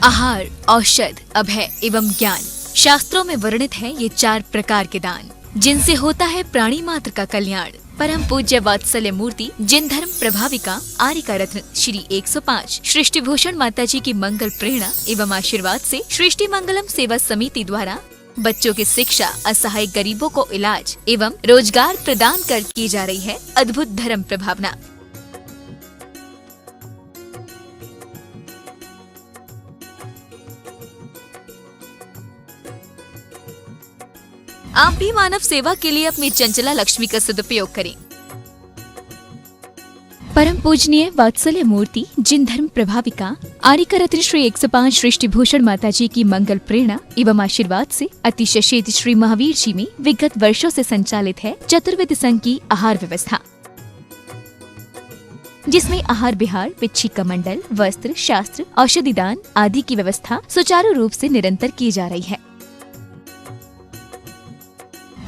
आहार, औषध, अभय एवं ज्ञान। शास्त्रों में वर्णित है ये 4 प्रकार के दान, जिनसे होता है प्राणी मात्र का कल्याण। परम पूज्य वात्सल्य मूर्ति जिन धर्म प्रभाविका आर्यिका रत्न श्री 105 सृष्टि भूषण माता जी की मंगल प्रेरणा एवं आशीर्वाद से सृष्टि मंगलम सेवा समिति द्वारा बच्चों की शिक्षा, असहाय गरीबों को इलाज एवं रोजगार प्रदान कर की जा रही है अद्भुत धर्म प्रभावना। आप भी मानव सेवा के लिए अपनी चंचला लक्ष्मी का सदुपयोग करें। परम पूजनीय वात्सल्य मूर्ति जिन धर्म प्रभाविका आर्यिका रत्न श्री 105 सृष्टि भूषण माता जी की मंगल प्रेरणा एवं आशीर्वाद से अतिशय शीत श्री महावीर जी में विगत वर्षों से संचालित है चतुर्वेद संघ की आहार व्यवस्था, जिसमें आहार विहार, पिच्छी मंडल, वस्त्र, शास्त्र, औषधि दान आदि की व्यवस्था सुचारू रूप से निरंतर की जा रही है।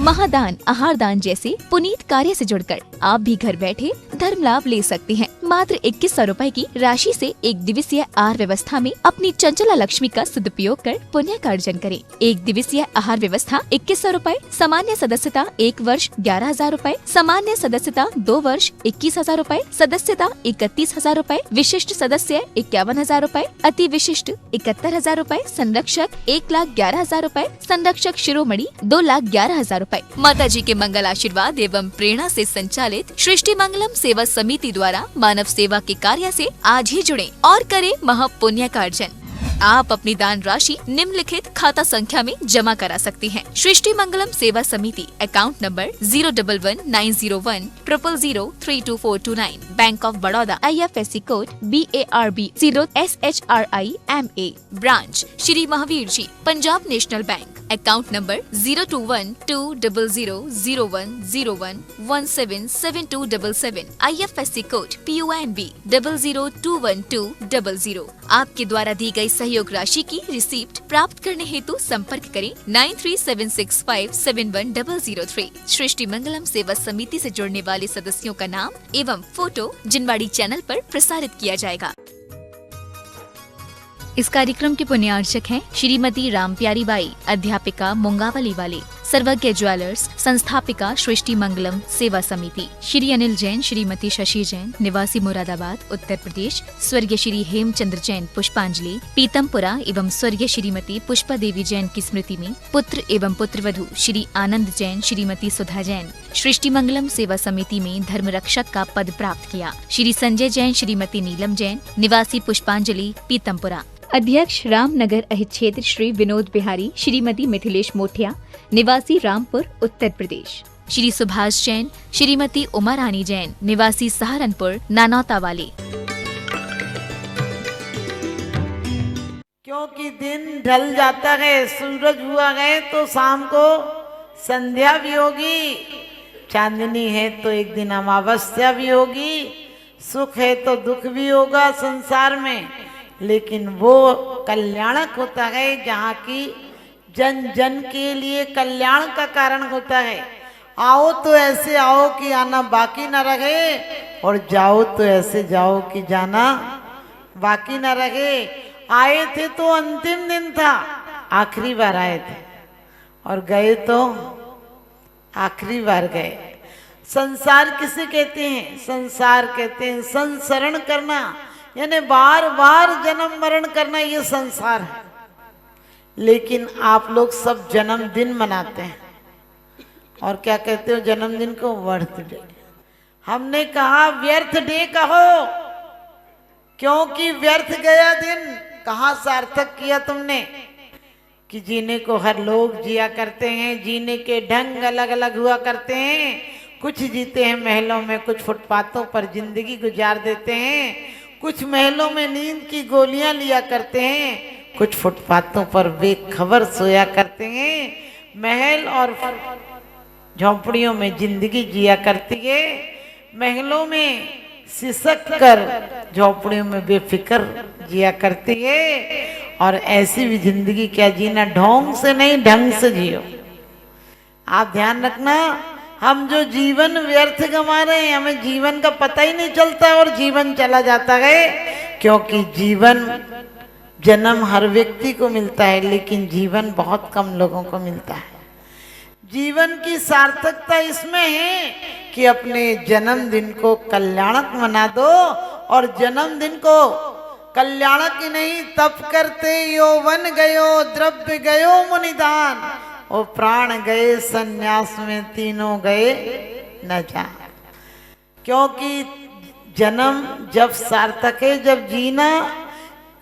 महादान, आहार दान जैसे पुनीत कार्य से जुड़कर आप भी घर बैठे धर्म लाभ ले सकते हैं। मात्र 2100 रुपए की राशि से 1 दिवसीय आहार व्यवस्था में अपनी चंचला लक्ष्मी का सदुपयोग कर पुण्य का अर्जन करें। 1 दिवसीय आहार व्यवस्था 2100 रुपए, सामान्य सदस्यता 1 वर्ष 11,000 रुपए, सामान्य सदस्यता 2 वर्ष 21,000 रुपए, सदस्यता 31,000 रुपए, विशिष्ट सदस्य 51,000 रुपए, अति विशिष्ट 71,000 रुपए, संरक्षक 1,11,000 रुपए, संरक्षक शिरोमणि 2,11,000 रुपए। माता जी के मंगल आशीर्वाद एवं प्रेरणा से संचालित सृष्टि मंगलम सेवा समिति द्वारा मानव सेवा के कार्य से आज ही जुड़ें और करें महापुण्य का अर्जन। आप अपनी दान राशि निम्नलिखित खाता संख्या में जमा करा सकते हैं। सृष्टि Mangalam Seva Samiti, account number 011901000322429, bank of Baroda, IFSC code BARB 0SHRIMA, branch Shri Mahavir ji, Punjab national bank, account number 02120000101177277, IFSC code PONB 0021200। आपके द्वारा दी गई सहयोग राशि की रिसीप्ट प्राप्त करने हेतु संपर्क करें 9376571003। सृष्टि मंगलम सेवा समिति से जुड़ने वाले सदस्यों का नाम एवं फोटो जिनवाड़ी चैनल पर प्रसारित किया जाएगा। इस कार्यक्रम के पुण्यार्चक हैं श्रीमती रामप्यारी बाई, अध्यापिका मुंगावली वाले, सर्वज्ञ ज्वेलर्स, संस्थापिका सृष्टि मंगलम सेवा समिति, श्री अनिल जैन, श्रीमती शशि जैन, निवासी मुरादाबाद उत्तर प्रदेश, स्वर्गीय श्री हेमचंद्र जैन पुष्पांजलि पीतमपुरा एवं स्वर्गीय श्रीमती पुष्पा देवी जैन की स्मृति में पुत्र एवं पुत्रवधू श्री आनंद जैन, श्रीमती सुधा जैन सृष्टि मंगलम सेवा समिति में धर्म रक्षक का पद प्राप्त किया। श्री संजय जैन, श्रीमती नीलम जैन, निवासी पुष्पांजलि पीतमपुरा। अध्यक्ष रामनगर अहित क्षेत्र श्री विनोद बिहारी, श्रीमती मिथिलेश मोठिया, निवासी रामपुर उत्तर प्रदेश। श्री सुभाष जैन, श्रीमती उमा रानी जैन, निवासी सहारनपुर नानौता वाले। क्योंकि दिन ढल जाता है, सूरज हुआ है तो शाम को संध्या भी होगी, चांदनी है तो एक दिन अमावस्या भी होगी, सुख है तो दुख भी होगा संसार में, लेकिन वो कल्याणक होता है जहाँ की जन जन के लिए कल्याण का कारण होता है। आओ तो ऐसे आओ कि आना बाकी न रहे, और जाओ तो ऐसे जाओ कि जाना बाकी न रहे। आए थे तो अंतिम दिन था, आखिरी बार आए थे, और गए तो आखिरी बार गए। संसार किसे कहते हैं? संसार कहते हैं संसरण करना, यानी बार बार जन्म मरण करना, ये संसार है। लेकिन आप लोग सब जन्मदिन मनाते हैं, और क्या कहते हो जन्मदिन को? बर्थडे। हमने कहा व्यर्थ डे कहो, क्योंकि व्यर्थ गया दिन। कहाँ सार्थक किया तुमने कि जीने को हर लोग जिया करते हैं, जीने के ढंग अलग अलग हुआ करते हैं। कुछ जीते हैं महलों में, कुछ फुटपाथों पर जिंदगी गुजार देते हैं, कुछ महलों में नींद की गोलियां लिया करते हैं, कुछ फुटपाथों पर बेखबर सोया करते हैं। महल और झोंपड़ियों में जिंदगी जिया करती है, महलों में सिसक कर झोंपड़ियों में बेफिक्र जिया करती है। और ऐसी भी जिंदगी क्या जीना, ढोंग से नहीं ढंग से जियो। आप ध्यान रखना, हम जो जीवन व्यर्थ गंवा रहे हैं, हमें जीवन का पता ही नहीं चलता और जीवन चला जाता है। क्योंकि जीवन जन्म हर व्यक्ति को मिलता है, लेकिन जीवन बहुत कम लोगों को मिलता है। जीवन की सार्थकता इसमें है कि अपने जन्मदिन को कल्याणक मना दो, और जन्मदिन को कल्याणक ही नहीं, तप करते यौवन गयो, द्रव्य गयो मुनिदान, और प्राण गए संन्यास में, तीनों गए न जान। क्योंकि जन्म जब सार्थक है, जब जीना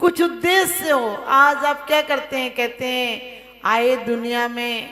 कुछ उद्देश्य हो। आज आप क्या करते हैं, कहते हैं आए दुनिया में,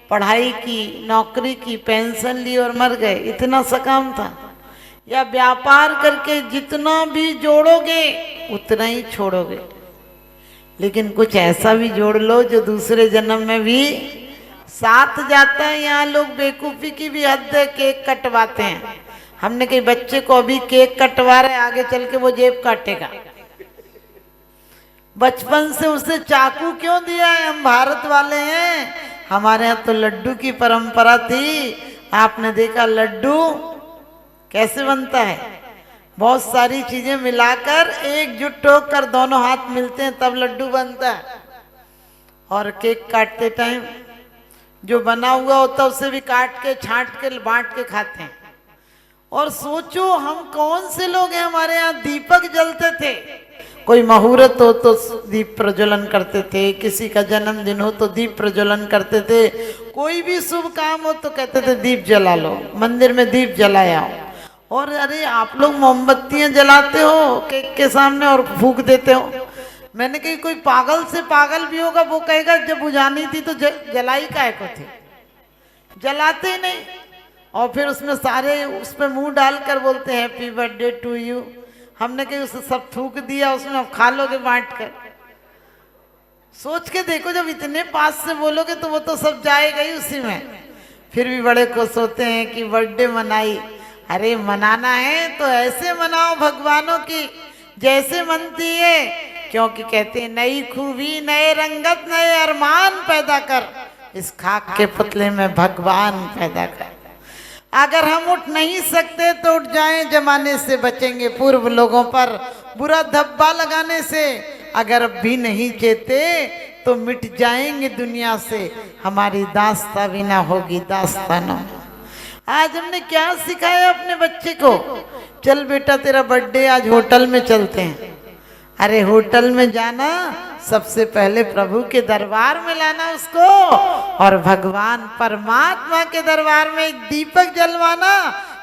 पढ़ाई की, नौकरी की, पेंशन ली और मर गए, इतना सा काम था। या व्यापार करके जितना भी जोड़ोगे उतना ही छोड़ोगे, लेकिन कुछ ऐसा भी जोड़ लो जो दूसरे जन्म में भी साथ जाता है। यहाँ लोग बेवकूफी की भी हद है, केक कटवाते हैं। हमने कहीं बच्चे को अभी केक कटवा रहे, आगे चल के वो जेब काटेगा। बचपन से उसे चाकू क्यों दिया है? हम भारत वाले हैं, हमारे यहाँ तो लड्डू की परंपरा थी। आपने देखा लड्डू कैसे बनता है? बहुत सारी चीजें मिलाकर एकजुट होकर दोनों हाथ मिलते हैं तब लड्डू बनता है। और केक काटते टाइम जो बना हुआ होता है उसे भी काट के, छांट के, बांट के खाते हैं। और सोचो हम कौन से लोग हैं, हमारे यहाँ दीपक जलते थे, कोई मुहूर्त हो तो दीप प्रज्वलन करते थे, किसी का जन्मदिन हो तो दीप प्रज्वलन करते थे, कोई भी शुभ काम हो तो कहते थे दीप जला लो, मंदिर में दीप जलाया हो। और अरे आप लोग मोमबत्तियां जलाते हो केक के सामने और फूंक देते हो। मैंने कही कोई पागल से पागल भी होगा, वो कहेगा जब बुझानी थी तो जलाई काहे को थी, जलाते ही नहीं। और फिर उसमें सारे उस पर मुंह डालकर बोलते हैं हैप्पी बर्थडे टू यू। हमने कहीं उसे सब थूक दिया उसमें, अब खा लोगे बांट कर। सोच के देखो, जब इतने पास से बोलोगे तो वो तो सब जाएगा ही उसी में। फिर भी बड़े खुश होते हैं कि बर्थडे मनाई। अरे मनाना है तो ऐसे मनाओ भगवानों की जैसे मनती है, क्योंकि कहते हैं नई खूबी, नए रंगत, नए अरमान पैदा कर, इस खाक के पुतले में भगवान पैदा कर। अगर हम उठ नहीं सकते तो उठ जाएं, जमाने से बचेंगे पूर्व लोगों पर बुरा धब्बा लगाने से। अगर अब भी नहीं चेते तो मिट जाएंगे दुनिया से, हमारी दास्ता भी ना होगी दास्तानों। आज हमने क्या सिखाया अपने बच्चे को? चल बेटा तेरा बर्थडे, आज होटल में चलते हैं। अरे होटल में जाना, सबसे पहले प्रभु के दरबार में लाना उसको, और भगवान परमात्मा के दरबार में एक दीपक जलवाना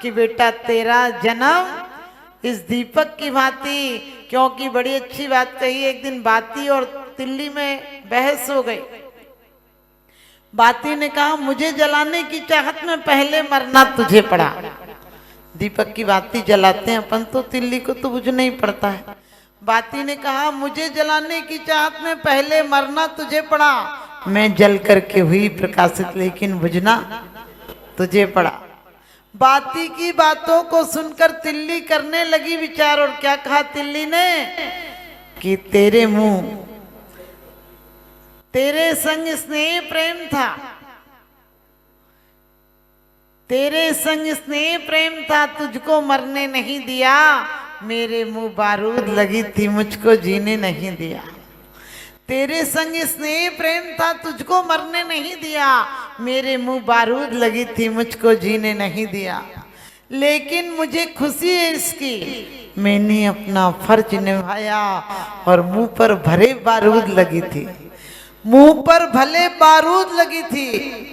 कि बेटा तेरा जन्म इस दीपक की भांति। क्योंकि बड़ी अच्छी बात कही, एक दिन बाती और तिल्ली में बहस हो गई। बाती ने कहा मुझे जलाने की चाहत में पहले मरना तुझे पड़ा। दीपक की बाती जलाते हैं अपन तो, तिल्ली को तो बुझ नहीं पड़ता है। बाती ने कहा मुझे जलाने की चाहत में पहले मरना तुझे पड़ा, मैं जल करके हुई प्रकाशित, लेकिन बुझना तुझे पड़ा। बाती की बातों को सुनकर तिल्ली करने लगी विचार, और क्या कहा तिल्ली ने कि तेरे मुंह, तेरे संग स्नेह प्रेम था, तेरे संग स्नेह प्रेम था, तुझको मरने नहीं दिया, मेरे मुंह बारूद लगी थी, मुझको जीने नहीं दिया। तेरे संग स्नेह प्रेम था, तुझको मरने नहीं दिया, मेरे मुंह बारूद लगी थी, मुझको जीने नहीं दिया। लेकिन मुझे खुशी है इसकी, मैंने अपना फर्ज निभाया, और मुंह पर भरे बारूद लगी थी, मुंह पर भले बारूद लगी थी,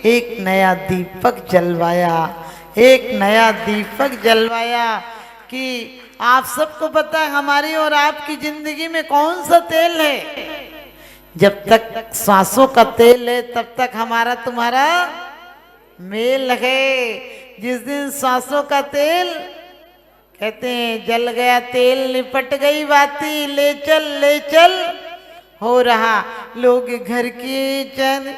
एक नया दीपक जलवाया, एक नया दीपक जलवाया। कि आप सबको पता है हमारी और आपकी जिंदगी में कौन सा तेल है? जब तक सांसों का तेल है तब तक हमारा तुम्हारा मेल है। जिस दिन सांसों का तेल, कहते हैं जल गया तेल, लिपट गई बाती, ले चल हो रहा। लोग घर के चल,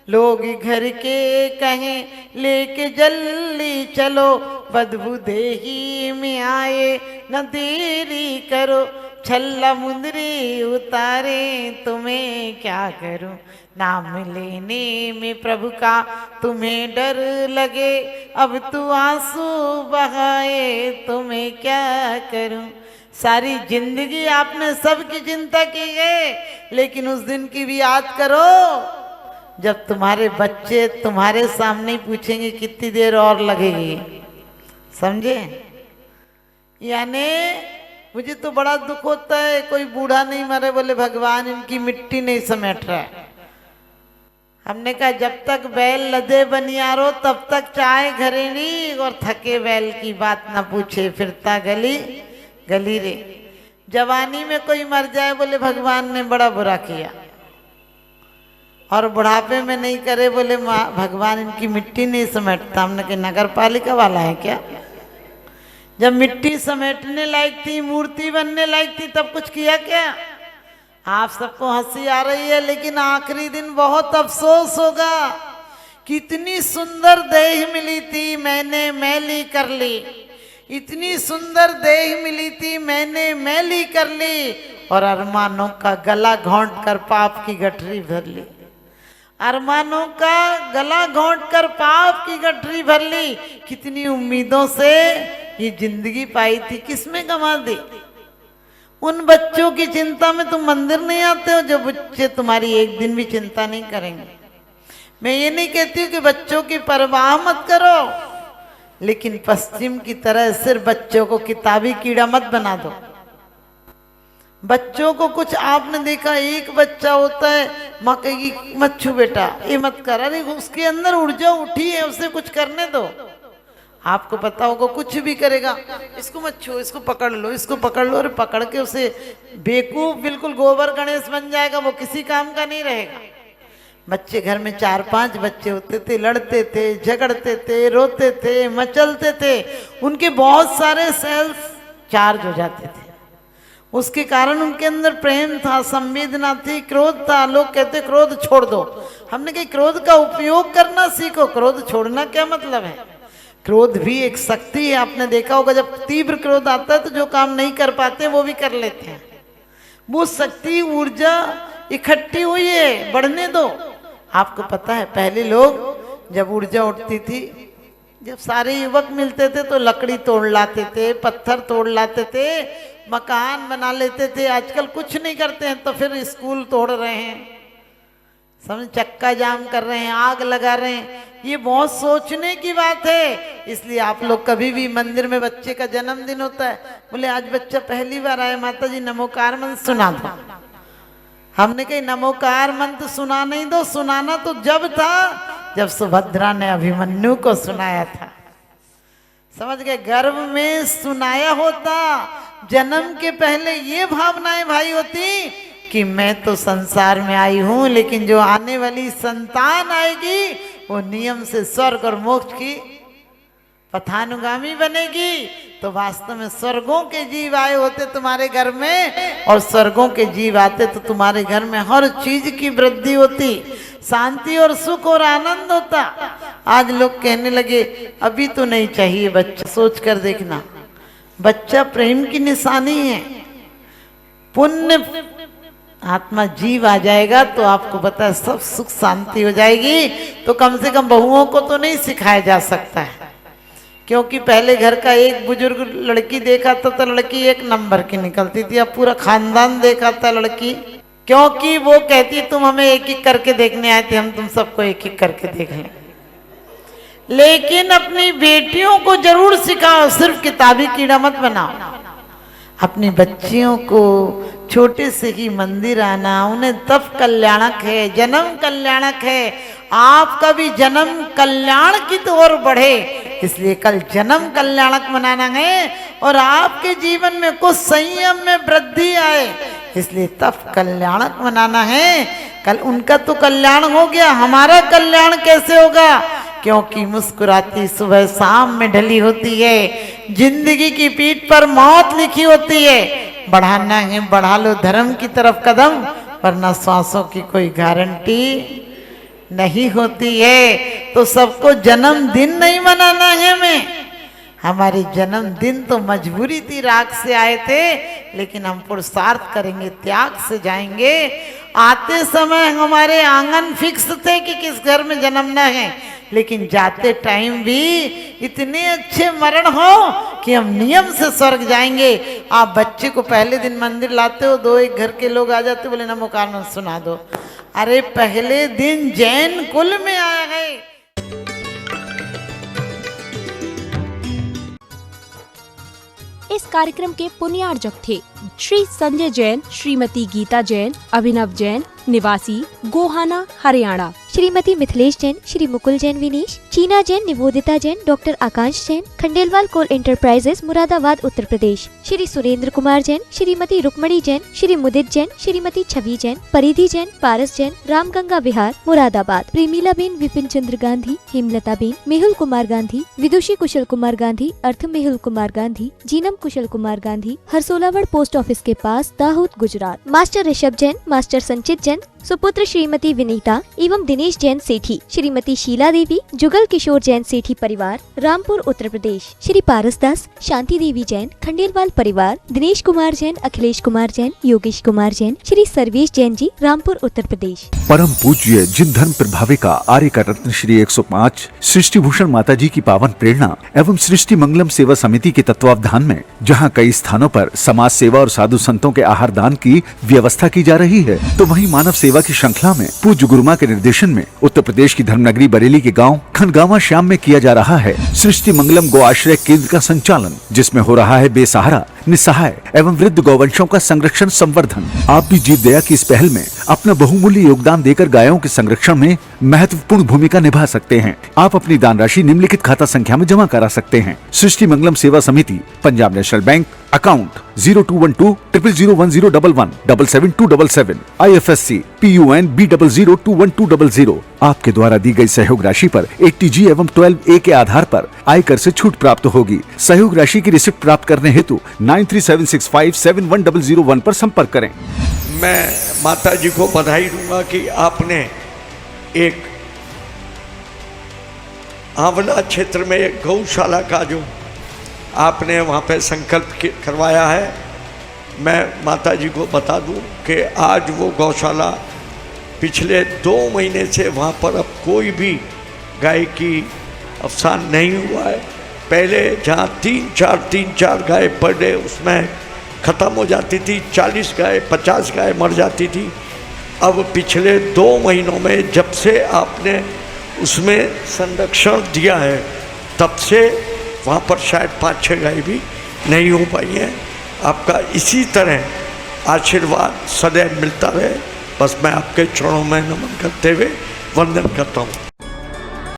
लोग घर के कहें लेके जल्दी चलो, बदबू देही में आए न देरी करो, छल्ला मुंदरी उतारे तुम्हें क्या करूं, नाम लेने में प्रभु का तुम्हें डर लगे, अब तू आंसू बहाए तुम्हें क्या करूं, सारी जिंदगी आपने सबकी चिंता की है, लेकिन उस दिन की भी याद करो जब तुम्हारे बच्चे तुम्हारे सामने ही पूछेंगे कितनी देर और लगेगी। समझे? यानी मुझे तो बड़ा दुख होता है, कोई बूढ़ा नहीं मरे बोले भगवान इनकी मिट्टी नहीं समेट रहा है। हमने कहा जब तक बैल लदे बनियारो तब तक चाय घरेली, और थके बैल की बात ना पूछे फिरता गली गली रे। जवानी में कोई मर जाए बोले भगवान ने बड़ा बुरा किया, और बुढ़ापे में नहीं करे बोले भगवान इनकी मिट्टी नहीं समेटता। हमने कहा नगर पालिका वाला है क्या? जब मिट्टी समेटने लायक थी, मूर्ति बनने लायक थी, तब कुछ किया क्या? आप सबको हंसी आ रही है, लेकिन आखिरी दिन बहुत अफसोस होगा। कितनी सुंदर देह मिली थी, मैंने मैली कर ली। इतनी सुंदर देह मिली थी, मैंने मैली कर ली, और अरमानों का गला घोंट कर पाप की गठरी भर ली। अरमानों का गला घोंट कर पाप की गठरी भर ली। कितनी उम्मीदों से ये जिंदगी पाई थी, किसमें गंवा दी? उन बच्चों की चिंता में तुम मंदिर नहीं आते हो जो बच्चे तुम्हारी एक दिन भी चिंता नहीं करेंगे। मैं ये नहीं कहती हूँ कि बच्चों की परवाह मत करो, लेकिन पश्चिम की तरह सिर्फ बच्चों को किताबी कीड़ा मत बना दो। बच्चों को कुछ आपने देखा, एक बच्चा होता है माँ कहेगी मत छू बेटा, ये मत कर, अरे उसके अंदर ऊर्जा उठी है, उसे कुछ करने दो। आपको पता होगा कुछ भी करेगा, इसको मत छू, इसको पकड़ लो, इसको पकड़ लो, और पकड़ के उसे बेवकूफ बिल्कुल गोबर गणेश बन जाएगा, वो किसी काम का नहीं रहेगा। बच्चे घर में 4-5 बच्चे होते थे, लड़ते थे, झगड़ते थे, रोते थे, मचलते थे, उनके बहुत सारे सेल्स चार्ज हो जाते थे। उसके कारण उनके अंदर प्रेम था, संवेदना थी, क्रोध था। लोग कहते क्रोध छोड़ दो, हमने कहा क्रोध का उपयोग करना सीखो, क्रोध छोड़ना क्या मतलब है? क्रोध भी एक शक्ति है। आपने देखा होगा जब तीव्र क्रोध आता है तो जो काम नहीं कर पाते वो भी कर लेते हैं। वो शक्ति ऊर्जा इकट्ठी हुई है, बढ़ने दो। आपको पता है पहले लोग जब ऊर्जा उठती थी, जब सारे युवक मिलते थे तो लकड़ी तोड़ लाते थे, पत्थर तोड़ लाते थे, मकान बना लेते थे। आजकल कुछ नहीं करते हैं तो फिर स्कूल तोड़ रहे हैं, समझ, चक्का जाम कर रहे हैं, आग लगा रहे हैं। ये बहुत सोचने की बात है। इसलिए आप लोग कभी भी मंदिर में बच्चे का जन्मदिन होता है, बोले आज बच्चा पहली बार आया, माता जी नमोकार मंत्र सुना दो। हमने कही नमोकार मंत्र सुना नहीं दो, सुनाना तो जब था जब सुभद्रा ने अभिमन्यु को सुनाया था। समझ गए? गर्भ में सुनाया होता, जन्म के पहले ये भावनाएं भाई होती कि मैं तो संसार में आई हूं, लेकिन जो आने वाली संतान आएगी वो नियम से स्वर्ग और मोक्ष की पथानुगामी बनेगी। तो वास्तव में स्वर्गों के जीव आए होते तुम्हारे घर में, और स्वर्गों के जीव आते तो तुम्हारे घर में हर चीज की वृद्धि होती, शांति और सुख और आनंद होता। आज लोग कहने लगे अभी तो नहीं चाहिए बच्चा। सोच कर देखना, बच्चा प्रेम की निशानी है। पुण्य आत्मा जीव आ जाएगा तो आपको पता है सब सुख शांति हो जाएगी। तो कम से कम बहुओं को तो नहीं सिखाया जा सकता है, क्योंकि पहले घर का एक बुजुर्ग लड़की देखा था तो लड़की एक नंबर की निकलती थी। अब पूरा खानदान देखा था लड़की, क्योंकि वो कहती तुम हमें एक एक करके देखने आए थे, हम तुम सबको एक एक करके देख लें। लेकिन अपनी बेटियों को जरूर सिखाओ, सिर्फ किताबी कीड़ा मत बनाओ। अपनी बच्चियों को छोटे से ही मंदिर आना, उन्हें तब कल्याणक है, जन्म कल्याणक है। आपका भी जन्म कल्याण की ओर बढ़े, इसलिए कल जन्म कल्याणक मनाना है, और आपके जीवन में कुछ संयम में वृद्धि आए, इसलिए तब कल्याणक मनाना है। कल उनका तो कल्याण हो गया, हमारा कल्याण कैसे होगा? क्योंकि मुस्कुराती सुबह शाम में ढली होती है, जिंदगी की पीठ पर मौत लिखी होती है। बढ़ाना है बढ़ा लो धर्म की तरफ कदम, वरना सांसों की कोई गारंटी नहीं होती है। तो सबको जन्मदिन नहीं मनाना है हमें। हमारी जन्मदिन तो मजबूरी थी, राग से आए थे, लेकिन हम पुरुषार्थ करेंगे, त्याग से जाएंगे। आते समय हमारे आंगन फिक्स थे कि किस घर में जन्मना है, लेकिन जाते टाइम भी इतने अच्छे मरण हो कि हम नियम से स्वर्ग जाएंगे। आप बच्चे को पहले दिन मंदिर लाते हो, 2 एक घर के लोग आ जाते, बोले नमोकार मंत्र सुना दो। अरे पहले दिन जैन कुल में आया है। इस कार्यक्रम के पुण्यार्जक थे श्री संजय जैन, श्रीमती गीता जैन, अभिनव जैन, निवासी गोहाना, हरियाणा। श्रीमती मिथिलेश जैन, श्री मुकुल जैन विनीश, चीना जैन, निवोदिता जैन, डॉक्टर आकांश जैन, खंडेलवाल कोल एंटरप्राइजेस, मुरादाबाद, उत्तर प्रदेश। श्री सुरेंद्र कुमार जैन, श्रीमती रुक्मणी जैन, श्री मुदित जैन, श्रीमती छवि जैन, परिधि जैन, पारस जैन, रामगंगा विहार, मुरादाबाद। प्रेमीला बेन, विपिन चंद्र गांधी, हेमलता बेन, मेहुल कुमार गांधी, विदुषी कुशल कुमार गांधी, अर्थ मेहुल कुमार गांधी, जीनम कुशल कुमार गांधी, हरसोलावड़ पोस्ट ऑफिस के पास, दाहोद, गुजरात। मास्टर ऋषभ जैन, मास्टर संचित जैन, सुपुत्र श्रीमती विनीता एवं दिनेश जैन सेठी, श्रीमती शीला देवी, जुगल किशोर जैन सेठी परिवार, रामपुर, उत्तर प्रदेश। श्री पारस दास, शांति देवी जैन, खंडेलवाल परिवार, दिनेश कुमार जैन, अखिलेश कुमार जैन, योगेश कुमार जैन, श्री सर्वेश जैन जी, रामपुर, उत्तर प्रदेश। परम पूज्य जिन धर्म प्रभाविका आर्य का रत्न श्री 105 सृष्टि भूषण माता जी की पावन प्रेरणा एवं सृष्टि मंगलम सेवा समिति के तत्वावधान में जहां कई स्थानों पर समाज सेवा और साधु संतों के आहार दान की व्यवस्था की जा रही है, तो वहीं मानव सेवा की श्रृंखला में पूज्य गुरुमा के निर्देशन में उत्तर प्रदेश की धर्मनगरी बरेली के गांव खनगावा श्याम में किया जा रहा है सृष्टि मंगलम गो आश्रय केंद्र का संचालन, जिसमें हो रहा है बेसहारा, निसहाय एवं वृद्ध गौवंशों का संरक्षण संवर्धन। आप भी जीव दया की इस पहल में अपना बहुमूल्य योगदान देकर गायों के संरक्षण में महत्वपूर्ण भूमिका निभा सकते हैं। आप अपनी दान राशि निम्नलिखित खाता संख्या में जमा करा सकते हैं। सृष्टि मंगलम सेवा समिति, Punjab national bank, account 0212001011 77277, IFSC PUN B00212000। आपके द्वारा दी गई सहयोग राशि पर 80G एवं 12A के आधार पर आयकर से छूट प्राप्त होगी। सहयोग राशि की रिसिप्ट प्राप्त करने हेतु 9376571001 पर संपर्क करें। मैं माता जी को बधाई दूंगा कि आपने एक आंवला क्षेत्र में एक गौशाला का जो आपने वहाँ पे संकल्प करवाया है, मैं माता जी को बता दूं कि आज वो गौशाला पिछले 2 महीने से वहाँ पर अब कोई भी गाय की अवसान नहीं हुआ है। पहले जहाँ 3-4 गाय पर डे उसमें ख़त्म हो जाती थी, 40 गाय 50 गाय मर जाती थी। अब पिछले 2 महीनों में जब से आपने उसमें संरक्षण दिया है, तब से वहाँ पर शायद 5-6 गाय भी नहीं हो पाई हैं। आपका इसी तरह आशीर्वाद सदैव मिलता रहे, बस मैं आपके चरणों में नमन करते हुए वंदन करता हूँ।